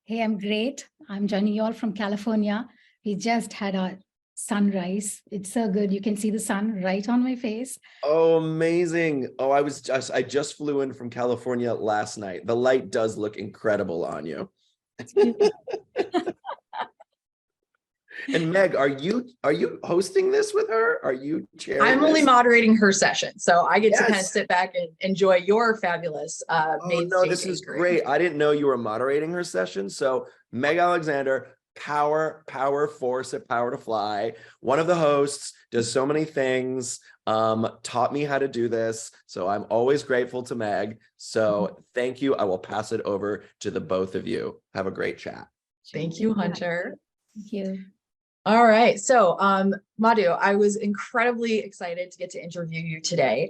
Hey, I'm great. I'm joining you all from California. We just had our sunrise. It's so good. You can see the sun right on my face. Oh, amazing. Oh, I just flew in from California last night. The light does look incredible on you. It's beautiful. And Meg, are you hosting this with her? Are you chairing I'm only this? moderating her session, so I get to kind of Yes. sit back and enjoy your fabulous Oh main no, stage this is anchoring. great. I didn't know you were moderating her session. So Meg Alexander, power force at Power to Fly. One of the hosts, does so many things, taught me how to do this. So I'm always grateful to Meg. So thank you. I will pass it over to the both of you. Have a great chat. Thank you, Hunter. Thank you. All right, so Madhu, I was incredibly excited to get to interview you today.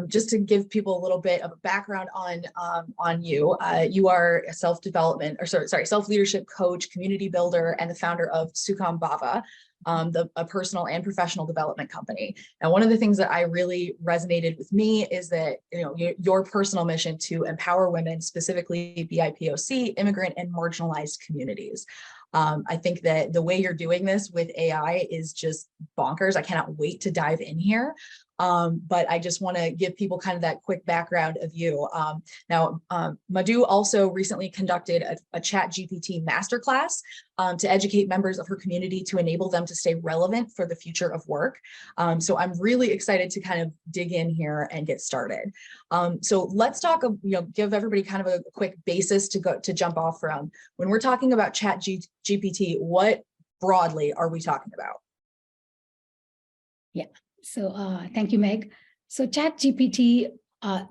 Just to give people a little bit of a background on you, you are a self-leadership coach, community builder, and the founder of Sukham Bhava, a personal and professional development company. And one of the things that I really resonated with me is that your personal mission to empower women, specifically BIPOC, immigrant, and marginalized communities. I think that the way you're doing this with AI is just bonkers. I cannot wait to dive in here. But I just want to give people kind of that quick background of you. Now, Madhu also recently conducted a ChatGPT masterclass to educate members of her community to enable them to stay relevant for the future of work. So I'm really excited to kind of dig in here and get started. So let's talk, give everybody kind of a quick basis to jump off from. When we're talking about ChatGPT, what broadly are we talking about? Yeah. So thank you, Meg. So ChatGPT,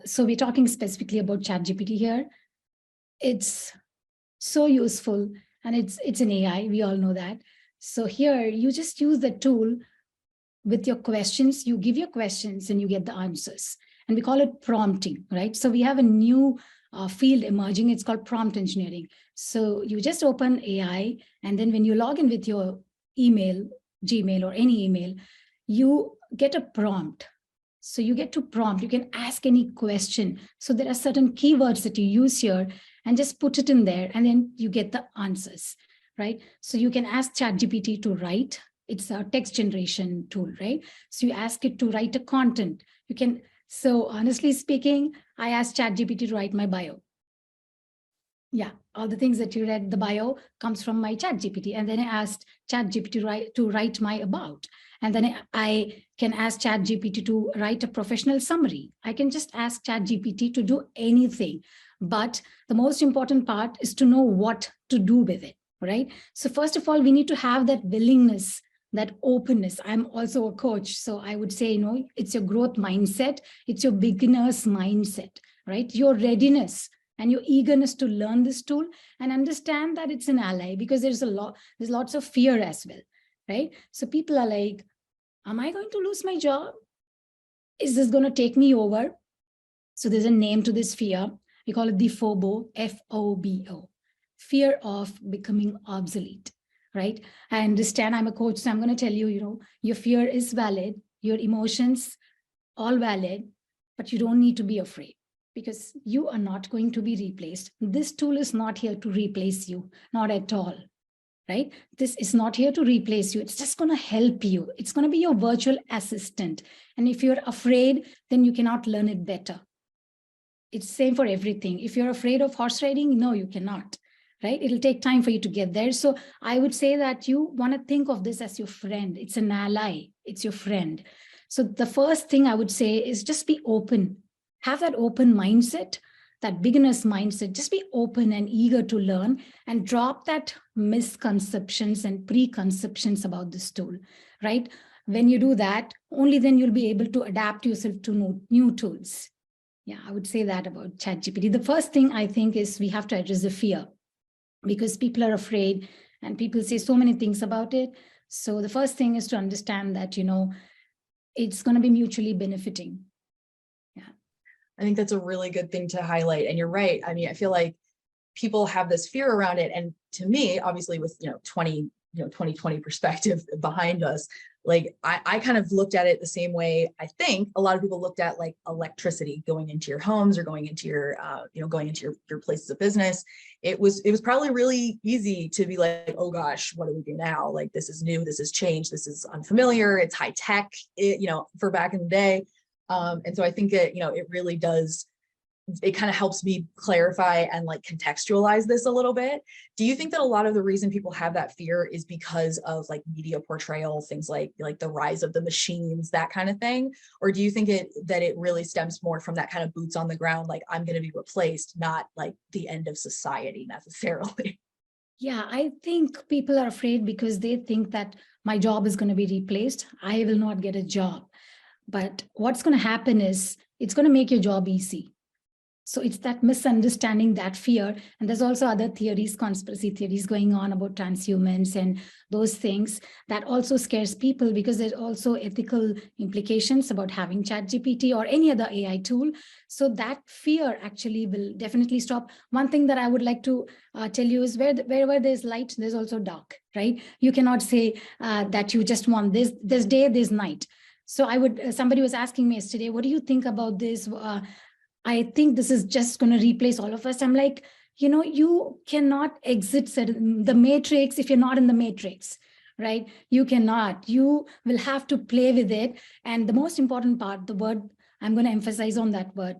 so we're talking specifically about ChatGPT here. It's so useful and it's an AI. We all know that. So here you just use the tool with your questions. You give your questions and you get the answers. And we call it prompting, right? So we have a new field emerging. It's called prompt engineering. So you just open AI, and then when you log in with your email, Gmail or any email, you get a prompt. So you get to prompt, you can ask any question. So there are certain keywords that you use here and just put it in there, and then you get the answers, right? So you can ask ChatGPT to write. It's a text generation tool, right? So you ask it to write a content. You can, so honestly speaking, I asked ChatGPT to write my bio. Yeah, all the things that you read, the bio comes from my ChatGPT. And then I asked ChatGPT to write my about. And then I can ask ChatGPT to write a professional summary. I can just ask ChatGPT to do anything. But the most important part is to know what to do with it, right? So first of all, we need to have that willingness, that openness. I'm also a coach. So I would say, it's your growth mindset. It's your beginner's mindset, right? Your readiness and your eagerness to learn this tool and understand that it's an ally, because there's lots of fear as well, right? So people are like, am I going to lose my job? Is this going to take me over? So there's a name to this fear. We call it the FOBO, F-O-B-O, fear of becoming obsolete, right? I understand, I'm a coach, so I'm going to tell you, your fear is valid, your emotions, all valid, but you don't need to be afraid, because you are not going to be replaced. This tool is not here to replace you, not at all, right? This is not here to replace you. It's just going to help you. It's going to be your virtual assistant. And if you're afraid, then you cannot learn it better. It's the same for everything. If you're afraid of horse riding, no, you cannot, right? It'll take time for you to get there. So I would say that you want to think of this as your friend. It's an ally. It's your friend. So the first thing I would say is just be open. Have that open mindset, that beginner's mindset. Just be open and eager to learn, and drop that misconceptions and preconceptions about this tool, right? When you do that, only then you'll be able to adapt yourself to new tools. Yeah, I would say that about ChatGPT. The first thing I think is we have to address the fear, because people are afraid and people say so many things about it. So the first thing is to understand that, it's going to be mutually benefiting. I think that's a really good thing to highlight. And you're right. I mean, I feel like people have this fear around it. And to me, obviously with, 20 2020 perspective behind us, like I kind of looked at it the same way I think a lot of people looked at like electricity going into your homes or going into your going into your places of business. It was probably really easy to be like, oh gosh, what do we do now? Like, this is new, this is changed, this is unfamiliar, it's high tech, for back in the day. And so I think it really does, it kind of helps me clarify and like contextualize this a little bit. Do you think that a lot of the reason people have that fear is because of like media portrayal, things like the rise of the machines, that kind of thing? Or do you think that it really stems more from that kind of boots on the ground, like I'm going to be replaced, not like the end of society necessarily? Yeah, I think people are afraid because they think that my job is going to be replaced. I will not get a job. But what's going to happen is it's going to make your job easy. So it's that misunderstanding, that fear. And there's also other theories, conspiracy theories going on about transhumans and those things that also scares people, because there's also ethical implications about having ChatGPT or any other AI tool. So that fear actually will definitely stop. One thing that I would like to tell you is wherever there's light, there's also dark, right? You cannot say that you just want this, there's day, there's night. So somebody was asking me yesterday, what do you think about this? I think this is just going to replace all of us. I'm like, you cannot exit the matrix if you're not in the matrix, right? You cannot. You will have to play with it. And the most important part, the word, I'm going to emphasize on that word,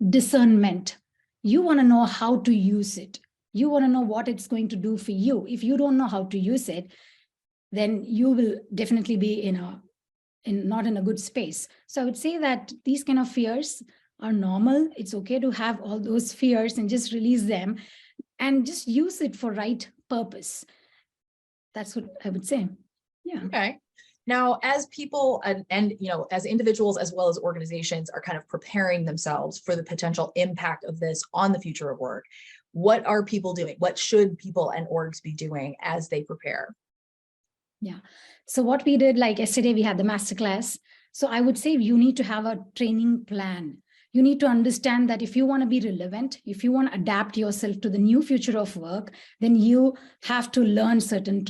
discernment. You want to know how to use it. You want to know what it's going to do for you. If you don't know how to use it, then you will definitely be not in a good space. So I would say that these kind of fears are normal. It's okay to have all those fears and just release them and just use it for right purpose. That's what I would say. Yeah. Okay. Now, as people and as individuals as well as organizations are kind of preparing themselves for the potential impact of this on the future of work, what are people doing? What should people and orgs be doing as they prepare? Yeah. So what we did, like yesterday, we had the masterclass. So I would say you need to have a training plan. You need to understand that if you want to be relevant, if you want to adapt yourself to the new future of work, then you have to learn certain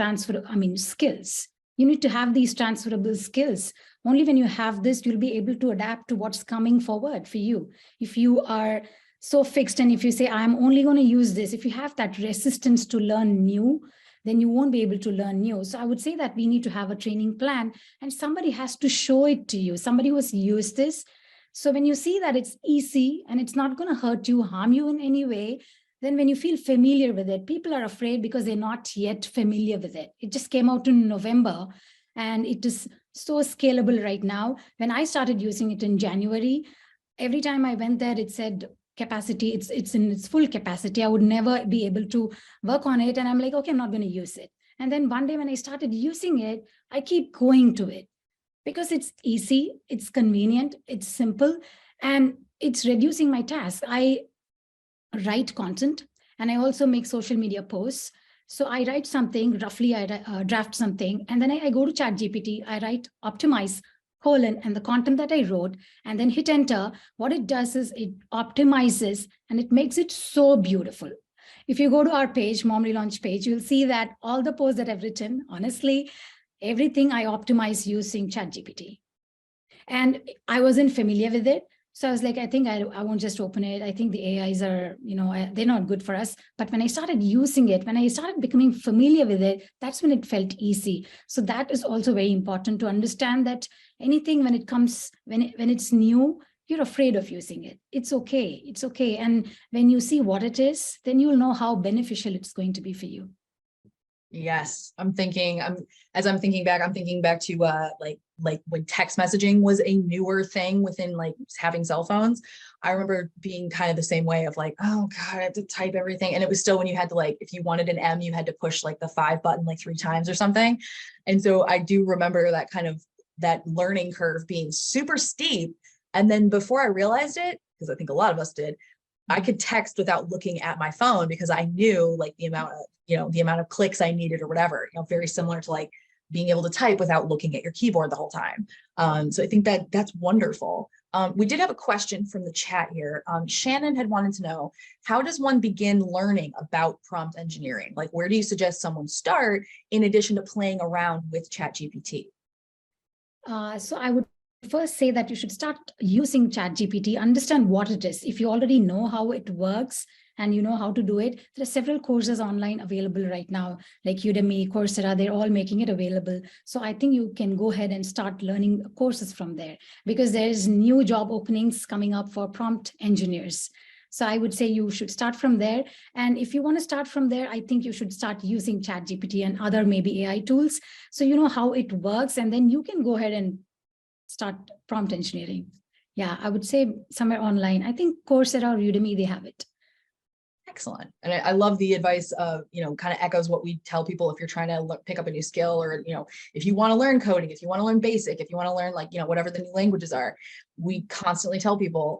skills. You need to have these transferable skills. Only when you have this, you'll be able to adapt to what's coming forward for you. If you are so fixed and if you say, I'm only going to use this, if you have that resistance to learn new, then you won't be able to learn new. So I would say that we need to have a training plan and somebody has to show it to you. Somebody who has used this. So when you see that it's easy and it's not going to hurt you, harm you in any way, then when you feel familiar with it, people are afraid because they're not yet familiar with it. It just came out in November and it is so scalable right now. When I started using it in January, every time I went there, it said capacity, it's in its full capacity. I would never be able to work on it. And I'm like, okay, I'm not going to use it. And then one day when I started using it, I keep going to it because it's easy, it's convenient, it's simple, and it's reducing my tasks. I write content and I also make social media posts. So I write something, roughly I draft something, and then I go to ChatGPT, I write optimize colon and the content that I wrote, and then hit enter. What it does is it optimizes and it makes it so beautiful. If you go to our page, Mom Relaunch page, you'll see that all the posts that I've written, honestly, everything I optimize using ChatGPT. And I wasn't familiar with it. So I was like, I think I won't just open it. I think the AIs are, they're not good for us. But when I started using it, when I started becoming familiar with it, that's when it felt easy. So that is also very important to understand that anything when it comes, when it's new, you're afraid of using it. It's okay. It's okay. And when you see what it is, then you'll know how beneficial it's going to be for you. Yes, as I'm thinking back to like when text messaging was a newer thing within like having cell phones. I remember being kind of the same way of like, oh God, I had to type everything. And it was still when you had to like, if you wanted an M, you had to push like the 5 button like 3 times or something. And so I do remember that kind of that learning curve being super steep. And then before I realized it, because I think a lot of us did, I could text without looking at my phone because I knew like the amount of clicks I needed or whatever, very similar to like being able to type without looking at your keyboard the whole time. So I think that's wonderful. We did have a question from the chat here. Shannon had wanted to know, how does one begin learning about prompt engineering? Like, where do you suggest someone start in addition to playing around with ChatGPT? So I would first say that you should start using ChatGPT, understand what it is. If you already know how it works and you know how to do it, there are several courses online available right now, like Udemy, Coursera, they're all making it available. So I think you can go ahead and start learning courses from there, because there's new job openings coming up for prompt engineers. So I would say you should start from there. And if you want to start from there, I think you should start using ChatGPT and other maybe AI tools, so you know how it works, and then you can go ahead and start prompt engineering. Yeah, I would say somewhere online. I think Coursera or Udemy, they have it. Excellent. And I love the advice of, kind of echoes what we tell people if you're trying to pick up a new skill, or, if you want to learn coding, if you want to learn basic, if you want to learn whatever the new languages are, we constantly tell people,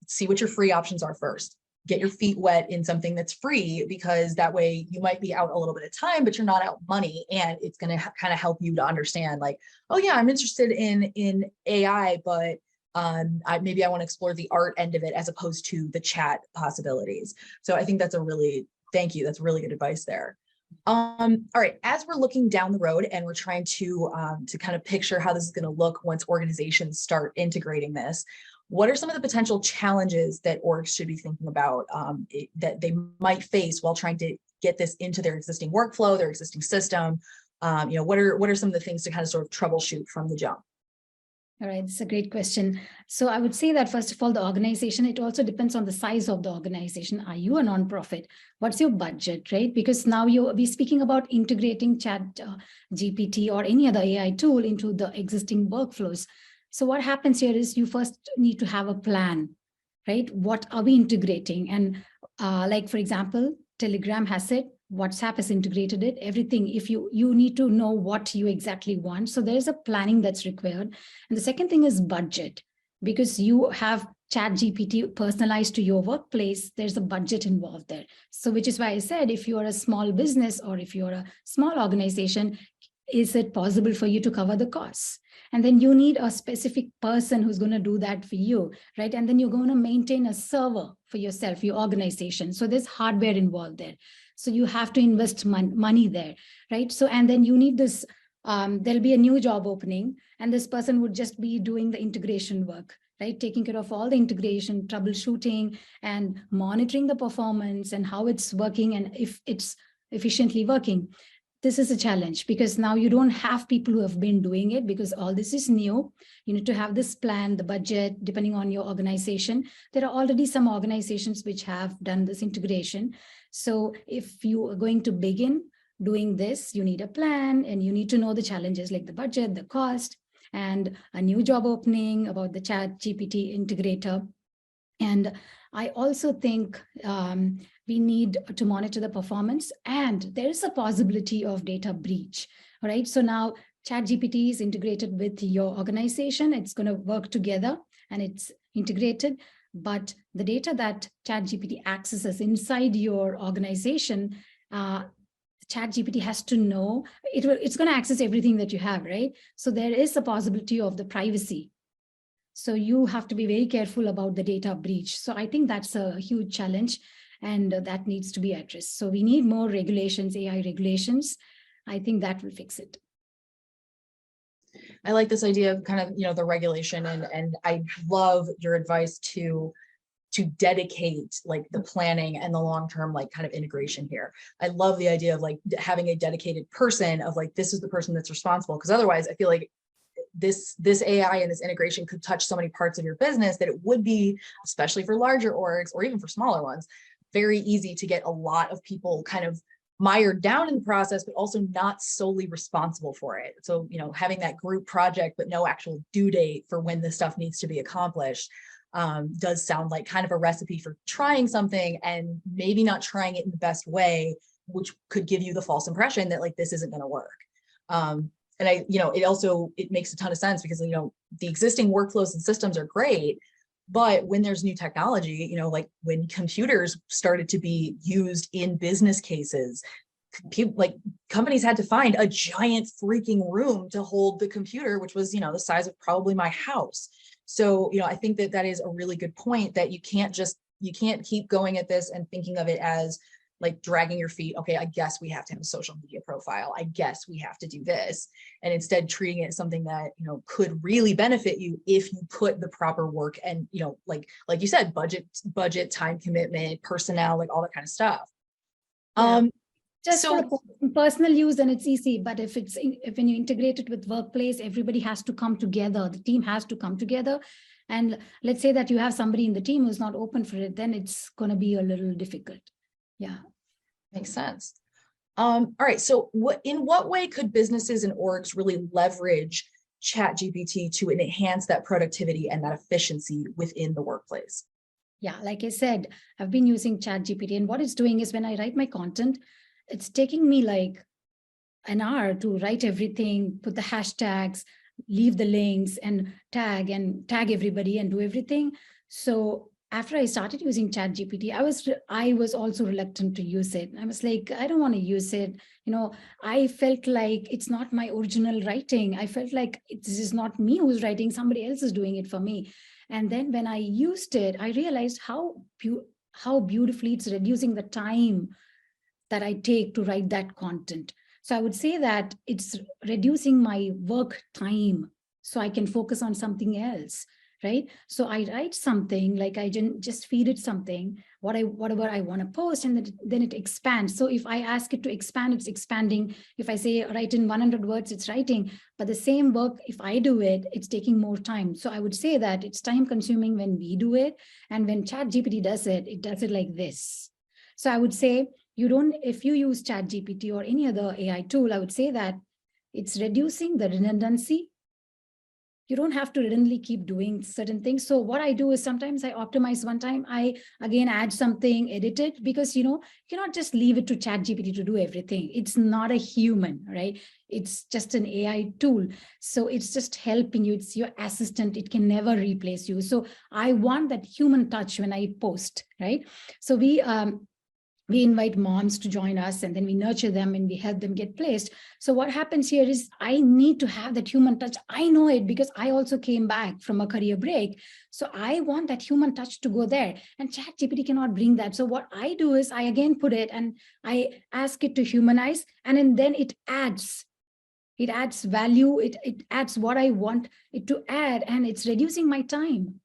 see what your free options are first. Get your feet wet in something that's free, because that way you might be out a little bit of time, but you're not out money. And it's going to kind of help you to understand, like, oh yeah, I'm interested in AI, but maybe I want to explore the art end of it as opposed to the chat possibilities. So I think that's thank you. That's really good advice there. All right, as we're looking down the road and we're trying to kind of picture how this is going to look once organizations start integrating this, what are some of the potential challenges that orgs should be thinking about that they might face while trying to get this into their existing workflow, their existing system? What are some of the things to kind of sort of troubleshoot from the jump? All right, this is a great question. So I would say that first of all, the organization, it also depends on the size of the organization. Are you a nonprofit? What's your budget, right? Because now we're speaking about integrating Chat GPT or any other AI tool into the existing workflows. So what happens here is you first need to have a plan, right? What are we integrating? And like, for example, Telegram has it, WhatsApp has integrated it, everything. If you need to know what you exactly want. So there's a planning that's required. And the second thing is budget, because you have ChatGPT personalized to your workplace, there's a budget involved there. So which is why I said, if you're a small business or if you're a small organization, is it possible for you to cover the costs? And then you need a specific person who's going to do that for you, right? And then you're going to maintain a server for yourself, your organization. So there's hardware involved there. So you have to invest money there, right? So, and then you need this, there'll be a new job opening, and this person would just be doing the integration work, right? Taking care of all the integration, troubleshooting, and monitoring the performance and how it's working and if it's efficiently working. This is a challenge because now you don't have people who have been doing it, because all this is new. You need to have this plan, the budget, depending on your organization. There are already some organizations which have done this integration. So if you are going to begin doing this, you need a plan and you need to know the challenges like the budget, the cost, and a new job opening about the ChatGPT integrator. And I also think we need to monitor the performance, and there is a possibility of data breach. All right. So now ChatGPT is integrated with your organization. It's going to work together and it's integrated. But the data that ChatGPT accesses inside your organization, ChatGPT has to know it's going to access everything that you have, right? So there is a possibility of the privacy. So you have to be very careful about the data breach. So I think that's a huge challenge, and that needs to be addressed. So we need more regulations, AI regulations. I think that will fix it. I like this idea of kind of, the regulation, and I love your advice to dedicate like the planning and the long-term like kind of integration here. I love the idea of like having a dedicated person of like, this is the person that's responsible, because otherwise I feel like this AI and this integration could touch so many parts of your business that it would be, especially for larger orgs or even for smaller ones, very easy to get a lot of people kind of mired down in the process, but also not solely responsible for it. So, having that group project, but no actual due date for when this stuff needs to be accomplished does sound like kind of a recipe for trying something and maybe not trying it in the best way, which could give you the false impression that like, this isn't going to work. And it makes a ton of sense because, the existing workflows and systems are great, but when there's new technology, like when computers started to be used in business cases, companies had to find a giant freaking room to hold the computer, which was, the size of probably my house. So, I think that that is a really good point, that you can't keep going at this and thinking of it as like dragging your feet. Okay, I guess we have to have a social media profile. I guess we have to do this. And instead treating it as something that, could really benefit you if you put the proper work and, like you said, budget, time commitment, personnel, like all that kind of stuff. Yeah. Just So for personal use, then it's easy. But if when you integrate it with workplace, everybody has to come together. The team has to come together. And let's say that you have somebody in the team who's not open for it, then it's going to be a little difficult. Yeah. makes sense. All right. So in what way could businesses and orgs really leverage ChatGPT to enhance that productivity and that efficiency within the workplace? Yeah, like I said, I've been using ChatGPT, and what it's doing is when I write my content, it's taking me like an hour to write everything, put the hashtags, leave the links, and tag everybody and do everything. So after I started using ChatGPT, I was also reluctant to use it. I was like, I don't want to use it. I felt like it's not my original writing. I felt like this is not me who's writing, somebody else is doing it for me. And then when I used it, I realized how beautifully it's reducing the time that I take to write that content. So I would say that it's reducing my work time so I can focus on something else, right? So I write something, like I just feed it something, whatever I want to post, and then it expands. So if I ask it to expand, it's expanding. If I say write in 100 words, it's writing. But the same work, if I do it, it's taking more time. So I would say that it's time consuming when we do it. And when ChatGPT does it does it like this. So I would say, if you use ChatGPT or any other AI tool, I would say that it's reducing the redundancy. You don't have to redundantly keep doing certain things. So what I do is sometimes I optimize one time, I again add something, edit it, because you cannot just leave it to ChatGPT to do everything. It's not a human, right? It's just an AI tool. So it's just helping you. It's your assistant. It can never replace you. So I want that human touch when I post, right? So we invite moms to join us, and then we nurture them and we help them get placed. So what happens here is I need to have that human touch. I know it because I also came back from a career break. So I want that human touch to go there, and ChatGPT cannot bring that. So what I do is I again put it and I ask it to humanize, and then it adds value. It adds what I want it to add, and it's reducing my time.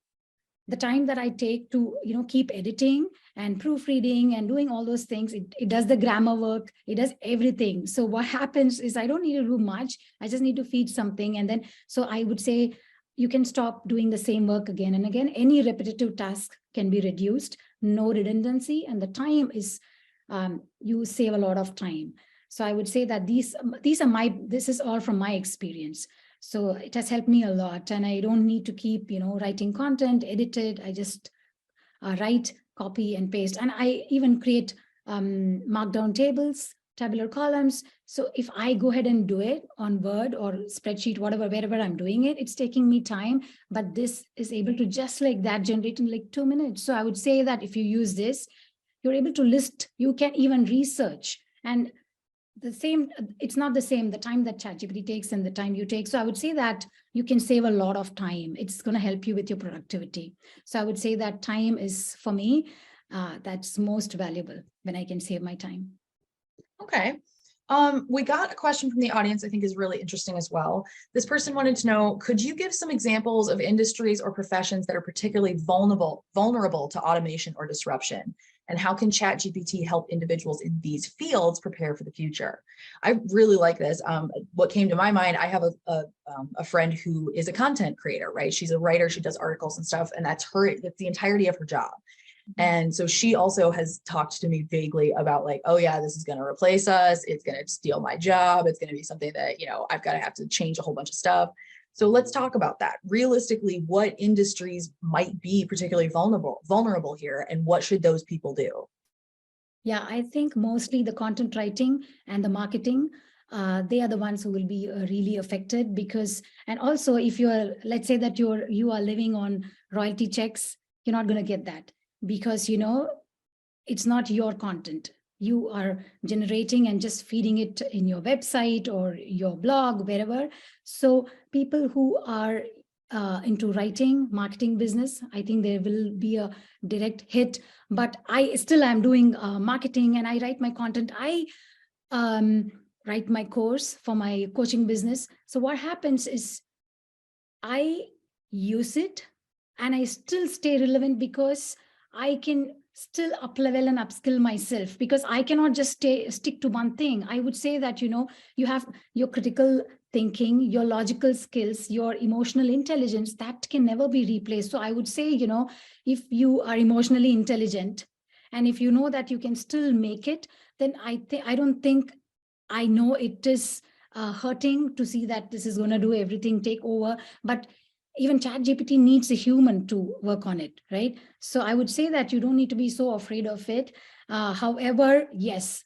The time that I take to, keep editing and proofreading and doing all those things, it does the grammar work, it does everything. So what happens is I don't need to do much. I just need to feed something. And then, so I would say you can stop doing the same work again and again. Any repetitive task can be reduced, no redundancy, and the time is, you save a lot of time. So I would say that this is all from my experience. So it has helped me a lot, and I don't need to keep, writing content, edit it. I just write, copy, and paste. And I even create markdown tables, tabular columns. So if I go ahead and do it on Word or spreadsheet, wherever I'm doing it, it's taking me time, but this is able to just like that generate in like 2 minutes. So I would say that if you use this, you're able to list, you can even research, and it's not the same, the time that ChatGPT takes and the time you take. So I would say that you can save a lot of time. It's going to help you with your productivity. So I would say that time is, for me, that's most valuable when I can save my time. Okay. We got a question from the audience I think is really interesting as well. This person wanted to know, could you give some examples of industries or professions that are particularly vulnerable to automation or disruption? And how can ChatGPT help individuals in these fields prepare for the future? I really like this. What came to my mind, I have a friend who is a content creator, right? She's a writer, she does articles and stuff, and that's the entirety of her job. And so she also has talked to me vaguely about like, oh yeah, this is going to replace us. It's going to steal my job. It's going to be something that, I've got to have to change a whole bunch of stuff. So let's talk about that. Realistically, what industries might be particularly vulnerable here, and what should those people do? Yeah, I think mostly the content writing and the marketing, they are the ones who will be really affected, because, and also if let's say that you are living on royalty checks, you're not going to get that, because, it's not your content. You are generating and just feeding it in your website or your blog, wherever. So people who are into writing, marketing business, I think there will be a direct hit. But I still am doing marketing, and I write my content. I write my course for my coaching business. So what happens is I use it and I still stay relevant because I can still up level and upskill myself, because I cannot just stick to one thing. I would say that, you have your critical thinking, your logical skills, your emotional intelligence that can never be replaced. So I would say, if you are emotionally intelligent and if you know that you can still make it, then I don't think, I know it is hurting to see that this is going to do everything, take over. But even ChatGPT needs a human to work on it, right? So I would say that you don't need to be so afraid of it. However, yes,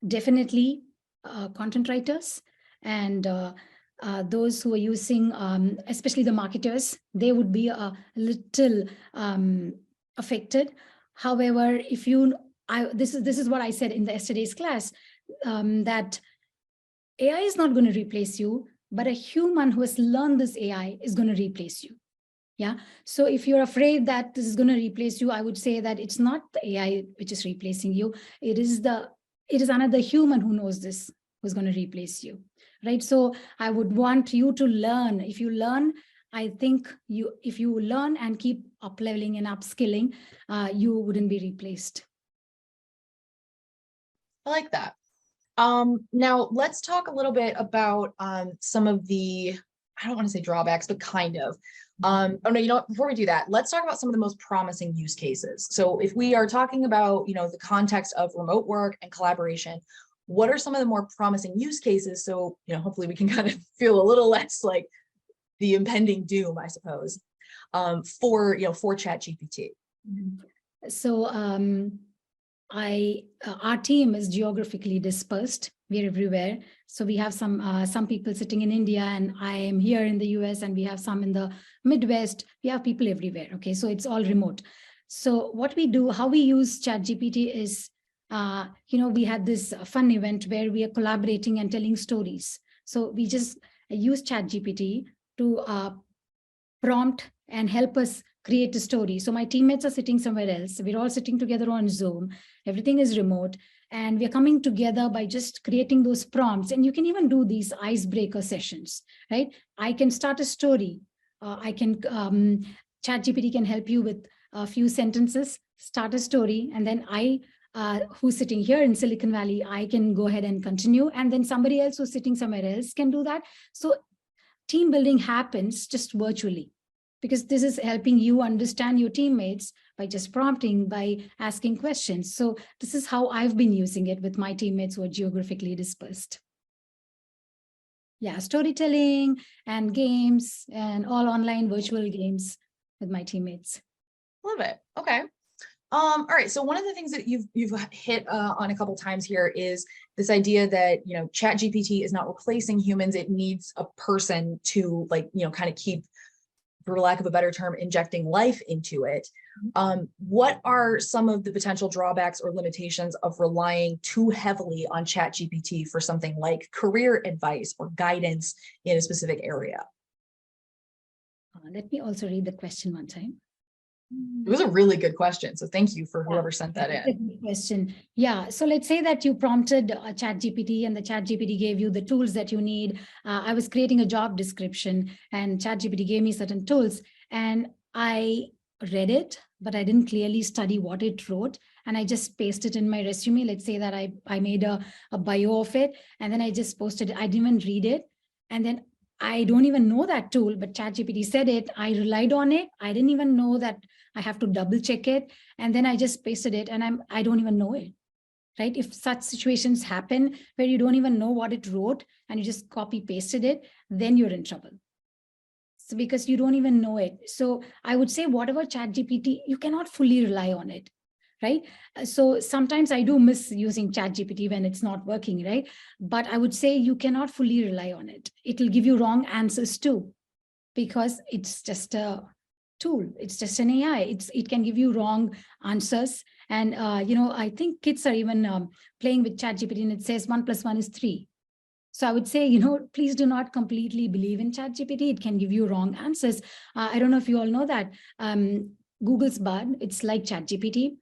definitely content writers and those who are using, especially the marketers, they would be a little affected. However, if you, this is what I said in the yesterday's class, that AI is not going to replace you, but a human who has learned this AI is going to replace you. Yeah. So if you're afraid that this is going to replace you, I would say that it's not the AI which is replacing you. It is another human who knows this, who's going to replace you. Right. So I would want you to learn. If you learn, I think if you learn and keep up leveling and upskilling, you wouldn't be replaced. I like that. Now let's talk a little bit about some of the, I don't want to say drawbacks, but kind of. Oh no, before we do that, let's talk about some of the most promising use cases. So if we are talking about, the context of remote work and collaboration, what are some of the more promising use cases? So, hopefully we can kind of feel a little less like the impending doom, I suppose, for ChatGPT. So our team is geographically dispersed. We're everywhere. So we have some people sitting in India, and I am here in the US, and we have some in the Midwest. We have people everywhere. Okay, so it's all remote. So what we do, how we use ChatGPT is, we had this fun event where we are collaborating and telling stories. So we just use ChatGPT to prompt and help us create a story. So my teammates are sitting somewhere else. We're all sitting together on Zoom. Everything is remote. And we're coming together by just creating those prompts. And you can even do these icebreaker sessions, right? I can start a story. ChatGPT can help you with a few sentences, start a story. And then who's sitting here in Silicon Valley, I can go ahead and continue. And then somebody else who's sitting somewhere else can do that. So team building happens just virtually, because this is helping you understand your teammates by just prompting, by asking questions. So this is how I've been using it with my teammates who are geographically dispersed. Yeah, storytelling and games and all online virtual games with my teammates. Love it. Okay. All right. So one of the things that you've hit on a couple times here is this idea that, ChatGPT is not replacing humans. It needs a person to kind of keep, for lack of a better term, injecting life into it. What are some of the potential drawbacks or limitations of relying too heavily on ChatGPT for something like career advice or guidance in a specific area? Let me also read the question one time. It was a really good question. So thank you for whoever sent that in. Good question. Yeah. So let's say that you prompted a ChatGPT and the ChatGPT gave you the tools that you need. I was creating a job description and ChatGPT gave me certain tools and I read it, but I didn't clearly study what it wrote. And I just pasted it in my resume. Let's say that I made a bio of it and then I just posted it. I didn't even read it. And then I don't even know that tool, but ChatGPT said it. I relied on it. I didn't even know that I have to double check it. And then I just pasted it and I don't even know it, right? If such situations happen where you don't even know what it wrote and you just copy pasted it, then you're in trouble. So because you don't even know it. So I would say whatever ChatGPT, you cannot fully rely on it, right? So sometimes I do miss using ChatGPT when it's not working, right? But I would say you cannot fully rely on it. It will give you wrong answers too, because it's just a tool. It's just an AI. It can give you wrong answers. And, I think kids are even playing with ChatGPT and it says 1 + 1 is 3. So I would say, please do not completely believe in ChatGPT. It can give you wrong answers. I don't know if you all know that. Google's Bard, it's like ChatGPT.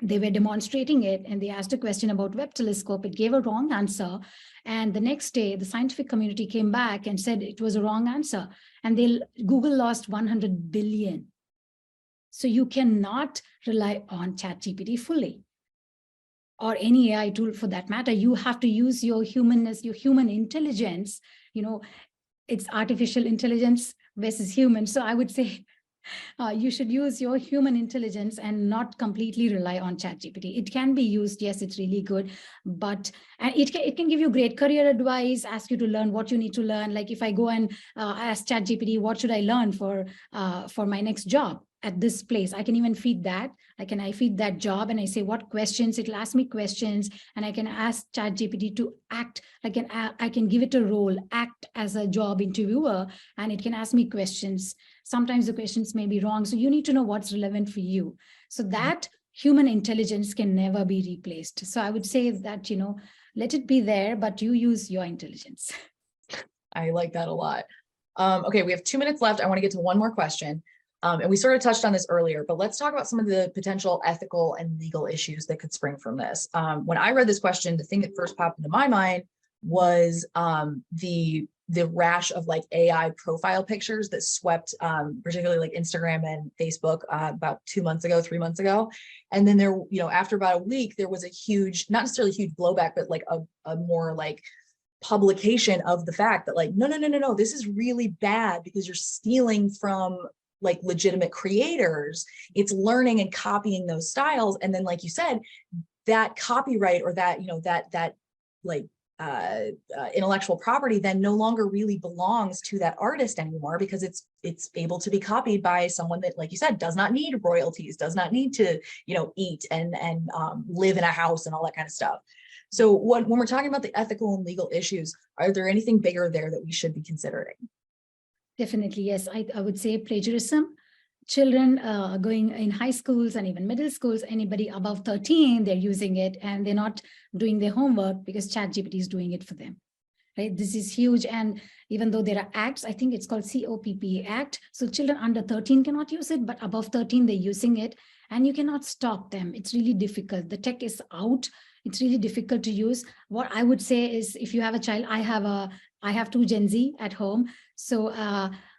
They were demonstrating it and they asked a question about Webb telescope. It gave a wrong answer. And the next day, the scientific community came back and said it was a wrong answer. And Google lost 100 billion. So you cannot rely on ChatGPT fully, or any AI tool for that matter. You have to use your humanness, your human intelligence. It's artificial intelligence versus human. So I would say you should use your human intelligence and not completely rely on ChatGPT. It can be used, yes, it's really good, but it can give you great career advice, ask you to learn what you need to learn. Like if I go and ask ChatGPT, what should I learn for my next job at this place, I can even feed that. I feed that job and I say what questions, it'll ask me questions, and I can ask ChatGPT to act. I can give it a role, act as a job interviewer, and it can ask me questions. Sometimes the questions may be wrong. So you need to know what's relevant for you. So that human intelligence can never be replaced. So I would say that, let it be there, but you use your intelligence. I like that a lot. Okay, we have 2 minutes left. I want to get to one more question. And we sort of touched on this earlier, but let's talk about some of the potential ethical and legal issues that could spring from this. When I read this question, the thing that first popped into my mind was the rash of like AI profile pictures that swept particularly like Instagram and Facebook about 2 months ago, 3 months ago. And then there, after about a week, there was a huge, not necessarily huge blowback, but like a more like publication of the fact that like, no, this is really bad because you're stealing from like legitimate creators. It's learning and copying those styles. And then, like you said, that copyright or that, that like intellectual property then no longer really belongs to that artist anymore, because it's able to be copied by someone that, like you said, does not need royalties, does not need to, eat and live in a house and all that kind of stuff. So when we're talking about the ethical and legal issues, are there anything bigger there that we should be considering? Definitely, yes. I would say plagiarism. Children going in high schools and even middle schools, anybody above 13, they're using it and they're not doing their homework because ChatGPT is doing it for them. Right? This is huge. And even though there are acts, I think it's called COPP Act. So children under 13 cannot use it, but above 13, they're using it and you cannot stop them. It's really difficult. The tech is out. It's really difficult to use. What I would say is, if you have a child, I have 2 Gen Z at home. So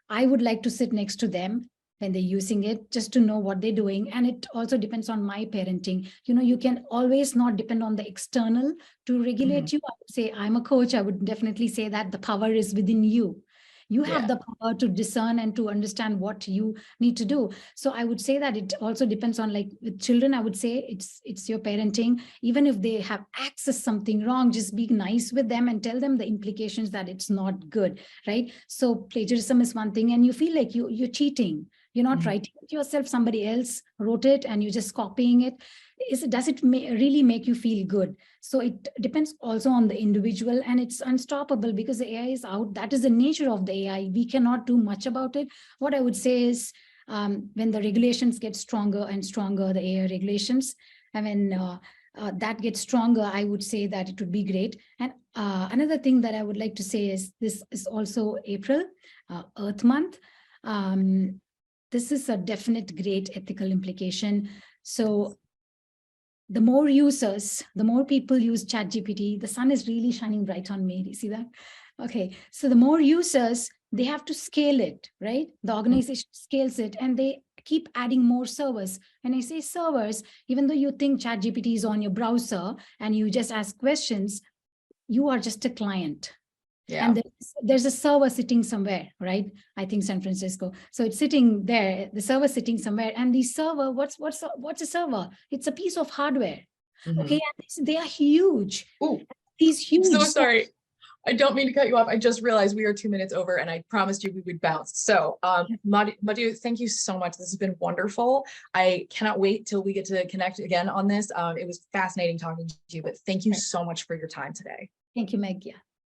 I would like to sit next to them when they're using it, just to know what they're doing. And it also depends on my parenting. You can always not depend on the external to regulate you. I would say, I'm a coach, I would definitely say that the power is within you. You have the power to discern and to understand what you need to do. So I would say that it also depends on, like with children, I would say it's your parenting. Even if they have accessed something wrong, just be nice with them and tell them the implications that it's not good, right? So plagiarism is one thing, and you feel like you're cheating. You're not writing it yourself, somebody else wrote it and you're just copying it. Does it really make you feel good? So it depends also on the individual, and it's unstoppable because the AI is out. That is the nature of the AI. We cannot do much about it. What I would say is when the regulations get stronger and stronger, the AI regulations, and when that gets stronger, I would say that it would be great. And another thing that I would like to say is, this is also April, Earth Month. This is a definite great ethical implication. So the more users, the more people use ChatGPT, the sun is really shining bright on me. Do you see that? Okay, so the more users, they have to scale it, right? The organization scales it and they keep adding more servers. When I say servers, even though you think ChatGPT is on your browser and you just ask questions, you are just a client. Yeah. And there's a server sitting somewhere, right? I think San Francisco. So it's sitting there, the server sitting somewhere. And the server, what's a server? It's a piece of hardware. Okay, and they are huge. Ooh, these huge. I'm so sorry. I don't mean to cut you off. I just realized we are 2 minutes over and I promised you we would bounce. So Madhu, thank you so much. This has been wonderful. I cannot wait till we get to connect again on this. It was fascinating talking to you, but thank you so much for your time today. Thank you, Meg. Yeah.